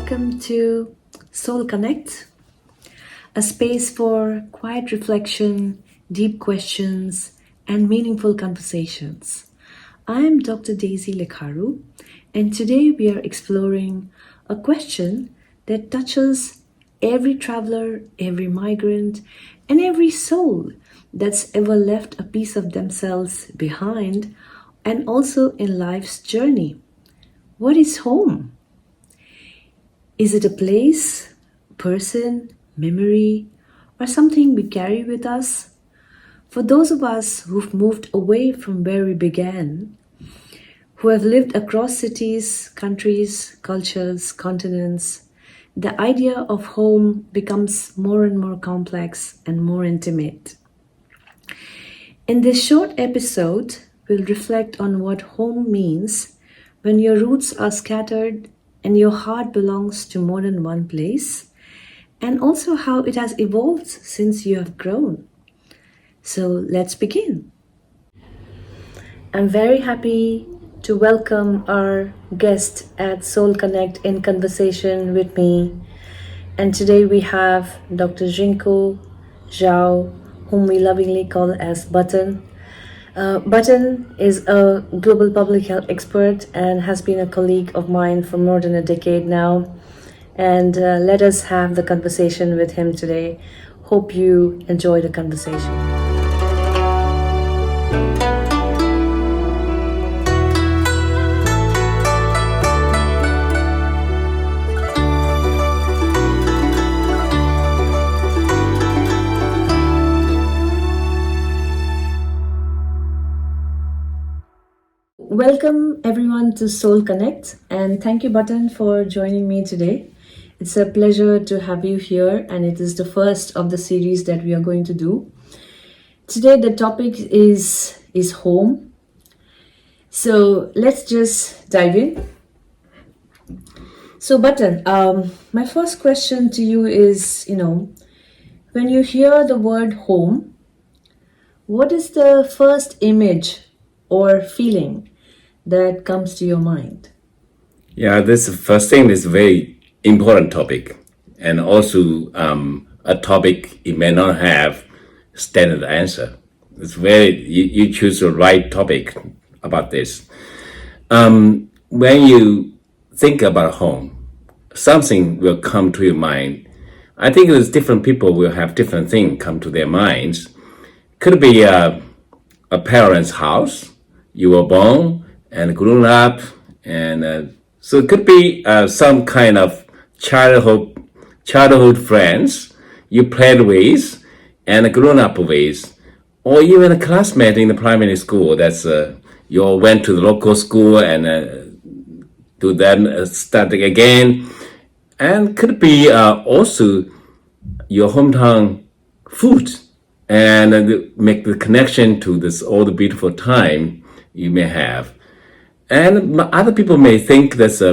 welcome to Soul Connect, a space for quiet reflection, deep questions, and meaningful conversations. I am Dr. Daisy Lekharu, and today we are exploring a question that touches every traveler, every migrant, and every soul that's ever left a piece of themselves behind, and also in life's journey. What is home? Is it a place, person, memory, or something we carry with us? For those of us who've moved away from where we began, who have lived across cities, countries, cultures, continents, the idea of home becomes more and more complex and more intimate. In this short episode, we'll reflect on what home means when your roots are scattered and your heart belongs to more than one place, and also how it has evolved since you have grown. So let's begin. I'm very happy to welcome our guest at Soul Connect in conversation with me. And today we have Dr. Jinkou, Zhao, whom we lovingly call as Button. Button is a global public health expert and has been a colleague of mine for more than a decade now. And let us have the conversation with him today. Hope you enjoy the conversation. Welcome everyone to Soul Connect, and thank you Button for joining me today. It's a pleasure to have you here, and it is the first of the series that we are going to do. Today the topic is home. So let's just dive in. So Button, my first question to you is, when you hear the word home, what is the first image or feeling that comes to your mind? Yeah, this first thing is a very important topic, and also a topic it may not have standard answer. It's very you choose the right topic about this. When you think about home, something will come to your mind. I think there's different people will have different things come to their minds. Could be a parent's house. You were born and grown up, and so it could be some kind of childhood friends you played with and grown up with, or even a classmate in the primary school. That's you all went to the local school and do then study again, and could be also your hometown food, and make the connection to this all the beautiful time you may have. And other people may think that's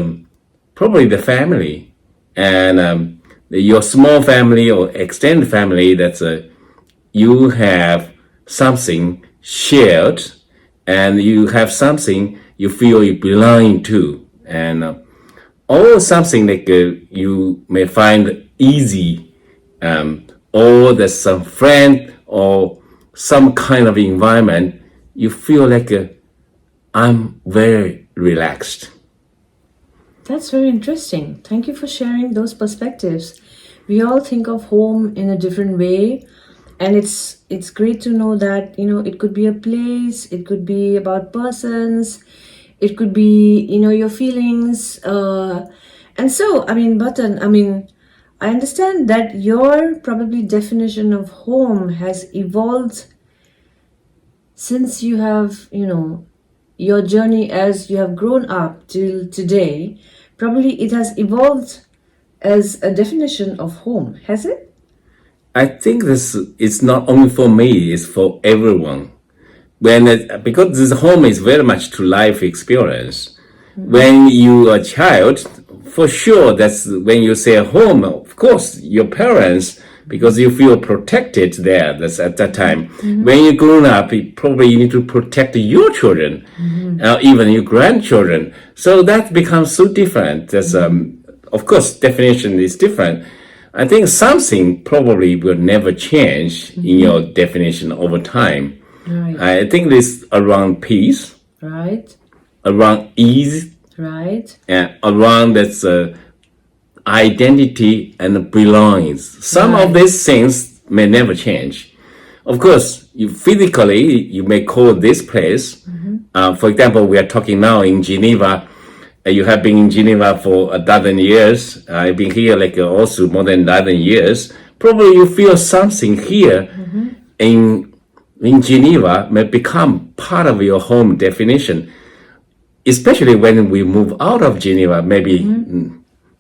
probably the family, and your small family or extended family, that's you have something shared, and you have something you feel you belong to, and or something like you may find easy, or there's some friend or some kind of environment you feel like I'm very relaxed. That's very interesting. Thank you for sharing those perspectives. We all think of home in a different way, and it's great to know that it could be a place, it could be about persons, it could be your feelings, and so Button, I understand that your probably definition of home has evolved since you have your journey as you have grown up till today. Probably it has evolved as a definition of home, has it? I think this is not only for me, it's for everyone. Because this home is very much to life experience. Mm-hmm. When you are a child, for sure, that's when you say home, of course, your parents, because you feel protected there. That's at that time. Mm-hmm. When you grown up, you need to protect your children, even your grandchildren. So that becomes so different. That's of course, definition is different. I think something probably will never change in your definition over time. Right. I think this around peace, Right. around ease, Right. and around that's identity and belongings. Some of these things may never change. Of course, you physically, you may call this place. For example, we are talking now in Geneva. You have been in Geneva for a dozen years. I've been here like also more than a dozen years. Probably you feel something here in Geneva may become part of your home definition, especially when we move out of Geneva. Maybe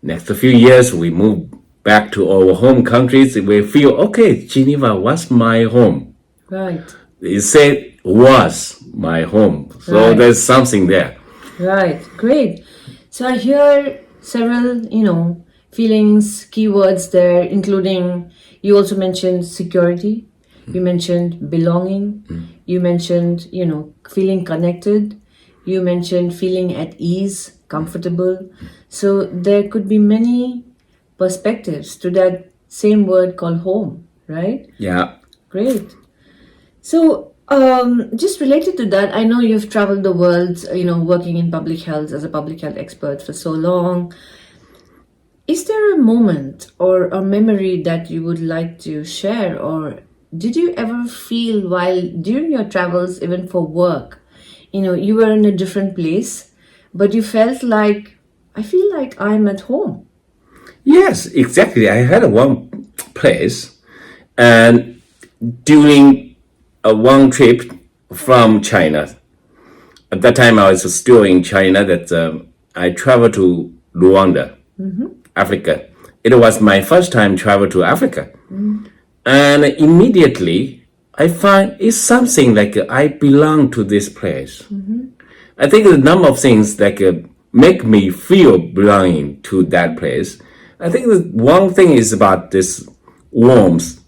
next few years we move back to our home countries. We feel, okay, Geneva was my home. Right. It said was my home. So there's something there. Right. Great. So I hear several, feelings, keywords there, including you also mentioned security. You mentioned belonging. You mentioned, feeling connected. You mentioned feeling at ease, comfortable. So there could be many perspectives to that same word called home, right? Yeah. Great. So, just related to that, I know you've traveled the world, working in public health as a public health expert for so long. Is there a moment or a memory that you would like to share, or did you ever feel while during your travels, even for work, you were in a different place, but you felt like, I feel like I'm at home? Yes, exactly. I had one place, and during one trip from China, at that time I was still in China, that I traveled to Rwanda, Africa. It was my first time travel to Africa. And immediately I find it's something like I belong to this place. I think the number of things like make me feel belonging to that place. I think that one thing is about this warmth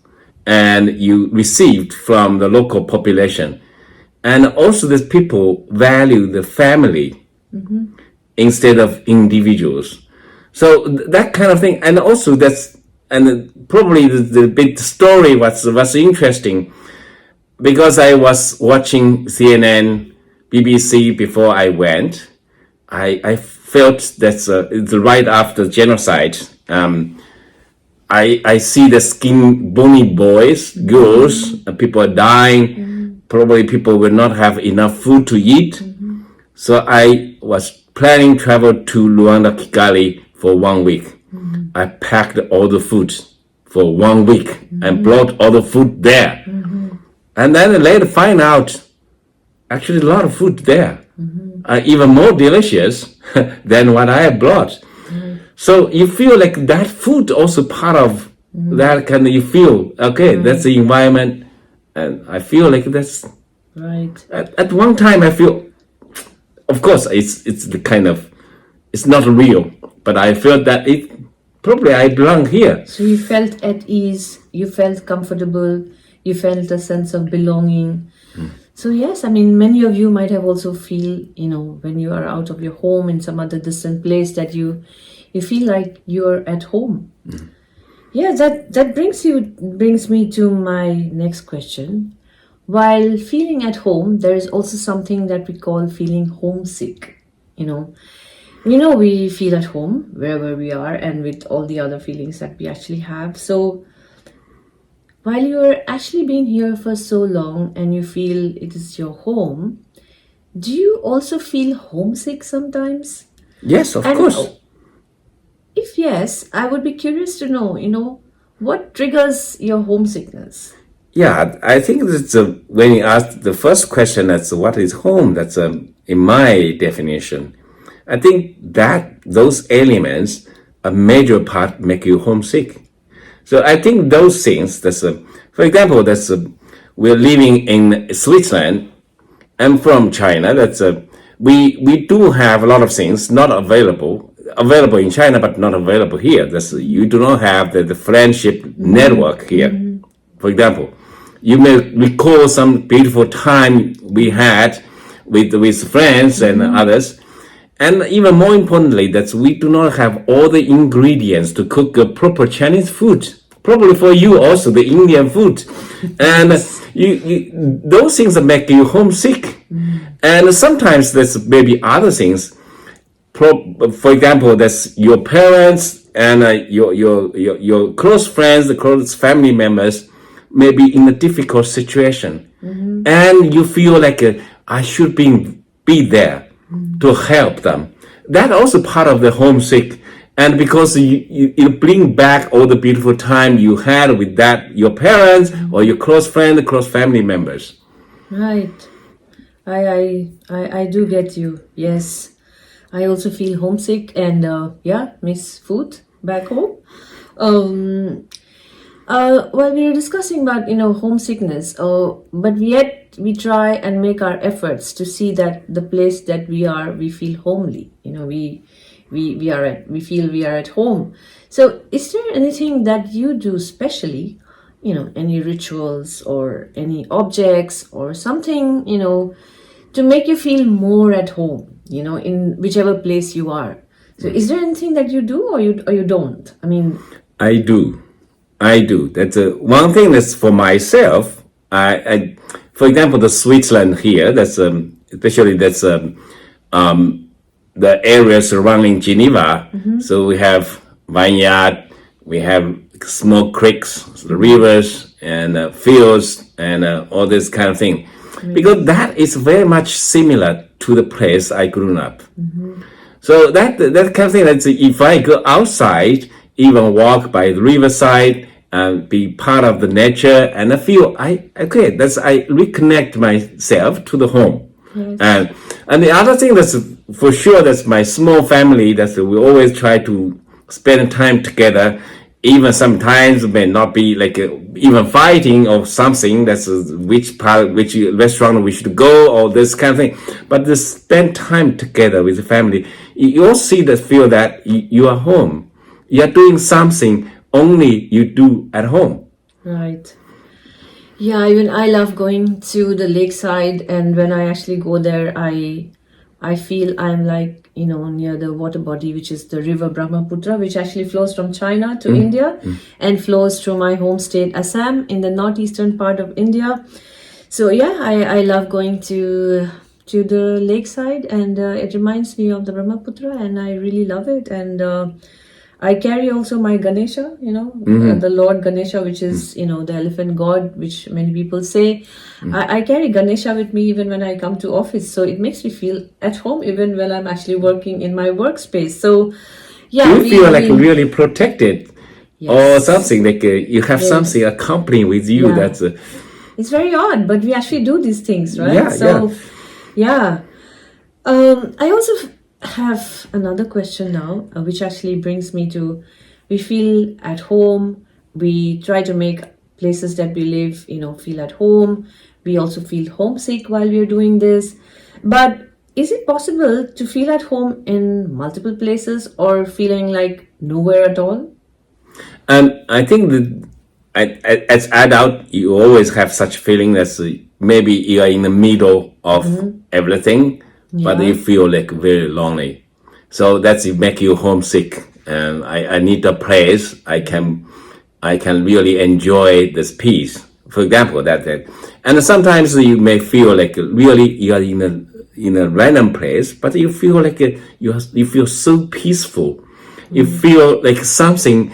and you received from the local population. And also that people value the family instead of individuals. So that kind of thing. And also probably the big story was interesting because I was watching CNN, BBC before I went. I felt that's right after genocide. I see the skin bony boys, girls, people are dying. Probably people will not have enough food to eat. So I was planning travel to Rwanda, Kigali for 1 week. I packed all the food for 1 week and brought all the food there. And then later find out actually a lot of food there, even more delicious than what I had brought. So you feel like that food also part of that kind of, you feel, okay, that's the environment. And I feel like that's, right. At one time I feel, of course, it's the kind of, it's not real, but I felt that probably I belong here. So you felt at ease, you felt comfortable, you felt a sense of belonging. So yes, I mean, many of you might have also feel, when you are out of your home in some other distant place that you feel like you're at home. Yeah, that brings me to my next question. While feeling at home, there is also something that we call feeling homesick. We feel at home wherever we are and with all the other feelings that we actually have. So while you're actually been here for so long and you feel it is your home, do you also feel homesick sometimes? Yes, of course. If yes, I would be curious to know, what triggers your homesickness? Yeah, I think that's when you ask the first question, that's what is home, that's in my definition. I think that those elements, a major part, make you homesick. So I think those things, for example, we're living in Switzerland. I'm from China. We do have a lot of things not available in China, but not available here. You do not have the friendship network here. For example, you may recall some beautiful time we had with friends and others. And even more importantly, that we do not have all the ingredients to cook a proper Chinese food. Probably for you also the Indian food, and those things that make you homesick. And sometimes there's maybe other things. For example, that's your parents and your close friends, the close family members, may be in a difficult situation, and you feel like I should be there to help them. That also part of the homesick, and because you bring back all the beautiful time you had with that your parents or your close friend, close family members. Right. I do get you. Yes. I also feel homesick and miss food back home. Well, we are discussing about homesickness, but yet we try and make our efforts to see that the place that we feel homely. We feel we are at home. So, is there anything that you do specially? Any rituals or any objects or something to make you feel more at home. In whichever place you are. So, is there anything that you do or you don't? I mean, I do. That's one thing that's for myself. I for example, the Switzerland here. That's especially that's the area surrounding Geneva. So we have vineyard, we have small creeks, the rivers, and fields, and all this kind of thing. Because that is very much similar to the place I grew up. So that kind of thing. That's if I go outside, even walk by the riverside, and be part of the nature, and I feel I reconnect myself to the home. Yes. And the other thing that's for sure, that's my small family. That we always try to spend time together. Even sometimes may not be like even fighting or something. That's which restaurant we should go or this kind of thing. But to spend time together with the family, you all see that feel that you are home. You are doing something only you do at home. Right. Yeah, even I love going to the lakeside, and when I actually go there, I feel I'm like, near the water body, which is the river Brahmaputra, which actually flows from China to India and flows through my home state, Assam, in the northeastern part of India. So yeah, I love going to the lakeside, and it reminds me of the Brahmaputra, and I really love it. And I carry also my Ganesha, the Lord Ganesha, which is, the elephant god, which many people say. I carry Ganesha with me even when I come to office. So it makes me feel at home even when I'm actually working in my workspace. So, yeah. You feel like really protected, yes, or something, like you have something accompanying with you. Yeah. That's It's very odd, but we actually do these things, right? Yeah, so, yeah. I also have another question now, which actually brings me to, we feel at home, we try to make places that we live, feel at home. We also feel homesick while we are doing this. But is it possible to feel at home in multiple places or feeling like nowhere at all? I think that as adult, you always have such feeling that maybe you are in the middle of everything, but you feel like very lonely. So that's it make you homesick. And I need a place I can really enjoy this peace. For example, that. And sometimes you may feel like really you are in a random place, but you feel like you feel so peaceful. You feel like something.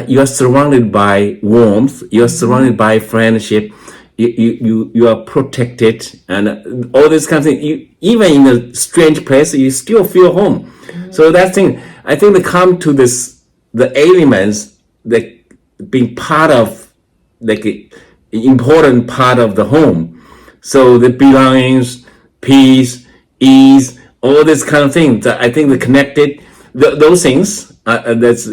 You are surrounded by warmth. You are surrounded by friendship. You are protected, and all this kind of thing. Even in a strange place, you still feel home. So that thing, I think, they come to the elements that being part of, like, an important part of the home. So the belongings, peace, ease, all this kind of thing. I think the connected, those things. That's.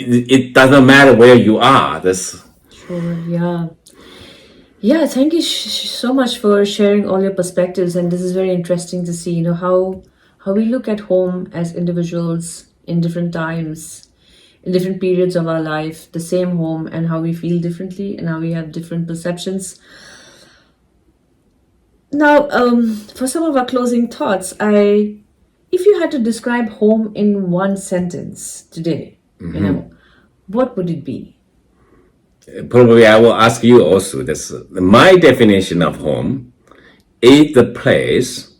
It doesn't matter where you are. That's sure. Yeah. Yeah, thank you so much for sharing all your perspectives, and this is very interesting to see, how we look at home as individuals in different times, in different periods of our life, the same home, and how we feel differently and how we have different perceptions. Now, for some of our closing thoughts, I If you had to describe home in one sentence today, what would it be? Probably I will ask you also. This my definition of home is the place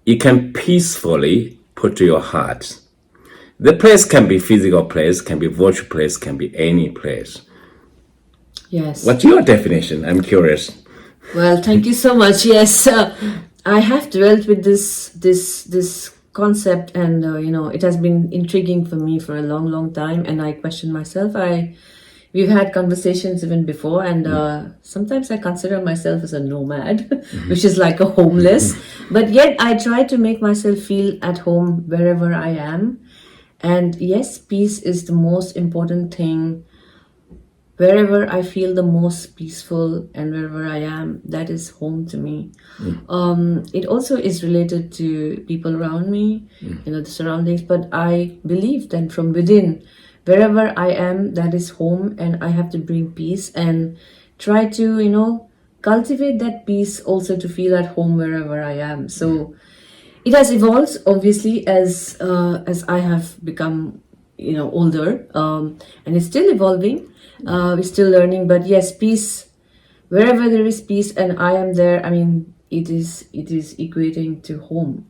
you can peacefully put your heart. The place can be physical place, can be virtual place, can be any place. Yes. What's your definition? I'm curious. Well, thank you so much. Yes, I have dwelt with this concept, and it has been intriguing for me for a long time. And I question myself. We've had conversations even before, and sometimes I consider myself as a nomad, which is like a homeless. But yet I try to make myself feel at home wherever I am. And yes, peace is the most important thing. Wherever I feel the most peaceful and wherever I am, that is home to me. It also is related to people around me, the surroundings. But I believe that from within, wherever I am, that is home, and I have to bring peace and try to, cultivate that peace also to feel at home wherever I am. So it has evolved, obviously, as I have become, older, and it's still evolving. We're still learning, but yes, peace. Wherever there is peace, and I am there. I mean, it is equating to home.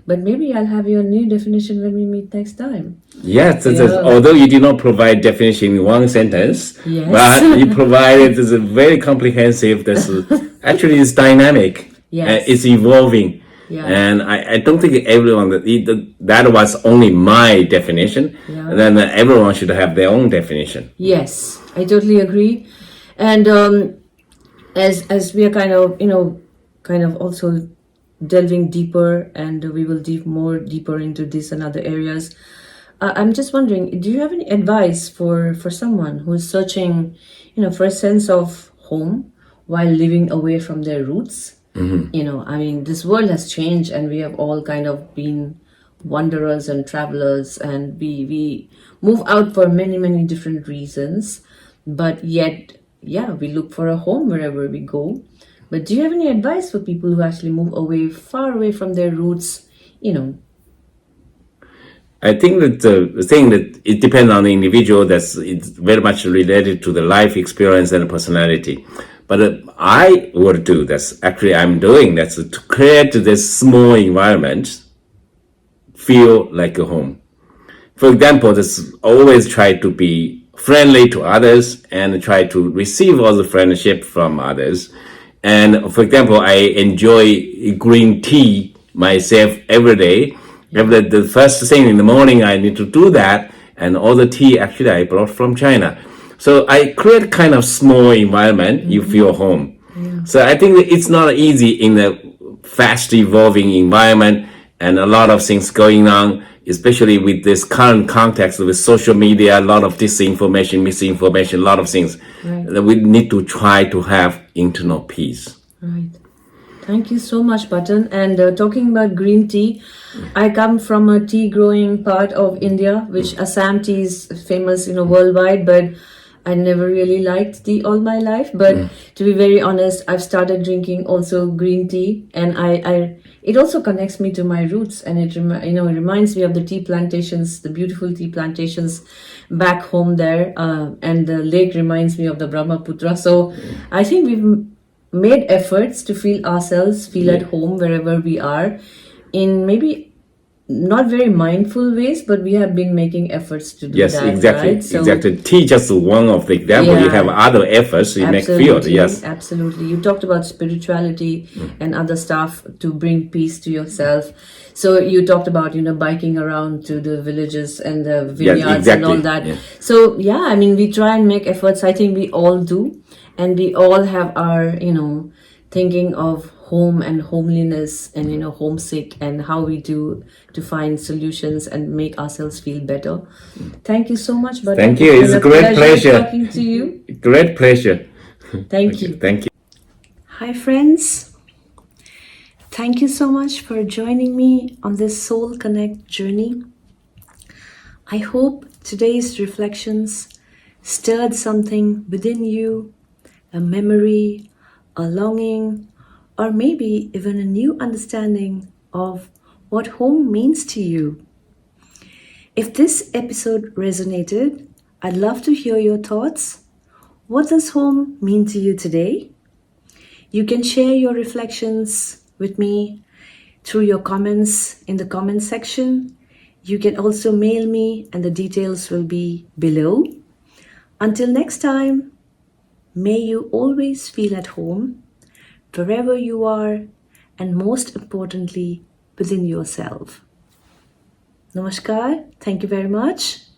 But maybe I'll have your new definition when we meet next time. Yes, although you did not provide definition in one sentence, Yes. but you provided this a very comprehensive. This actually is dynamic. Yes. It's evolving. Yeah. And I don't think everyone that was only my definition. Yeah. And then everyone should have their own definition. Yes, I totally agree. And as we are kind of also delving deeper, and we will deeper into this and other areas. I'm just wondering, do you have any advice for someone who is searching, for a sense of home while living away from their roots? I mean, this world has changed, and we have all kind of been wanderers and travelers, and we move out for many different reasons, but yet, yeah, we look for a home wherever we go. But do you have any advice for people who actually move far away from their roots? I think that the thing that it depends on the individual. It's very much related to the life experience and personality. But I would do this. Actually, I'm doing that's to create this small environment, feel like a home. For example, this always try to be friendly to others and try to receive all the friendship from others. And for example, I enjoy green tea myself every day. The first thing in the morning, I need to do that. And all the tea actually I brought from China. So I create kind of small environment, you feel home. Yeah. So I think it's not easy in a fast evolving environment and a lot of things going on, especially with this current context with social media, a lot of disinformation, misinformation, a lot of things. Right. That we need to try to have internal peace. Right. Thank you so much, Button. And talking about green tea, I come from a tea growing part of India, which Assam tea is famous, worldwide, but I never really liked tea all my life. But to be very honest, I've started drinking also green tea, and it also connects me to my roots, and it reminds me of the tea plantations, the beautiful tea plantations back home there, and the lake reminds me of the Brahmaputra. So I think we've made efforts to feel at home wherever we are, in maybe not very mindful ways, but we have been making efforts to do that. Yes, exactly. Right? So, exactly. Tea just one of the example. Yeah, you have other efforts you make field. Yes, absolutely. You talked about spirituality and other stuff to bring peace to yourself. So you talked about biking around to the villages and the vineyards, yes, exactly, and all that. Yeah. So yeah, I mean, we try and make efforts. I think we all do, and we all have our thinking of home and homeliness and homesick, and how we do to find solutions and make ourselves feel better. Thank you so much, Buddy. Thank you. It's a great pleasure talking to you. Great pleasure. Thank you. Thank you. Hi friends. Thank you so much for joining me on this Soul Connect journey. I hope today's reflections stirred something within you, a memory, a longing, or maybe even a new understanding of what home means to you. If this episode resonated, I'd love to hear your thoughts. What does home mean to you today? You can share your reflections with me through your comments in the comment section. You can also mail me, and the details will be below. Until next time, may you always feel at home, wherever you are, and most importantly, within yourself. Namaskar. Thank you very much.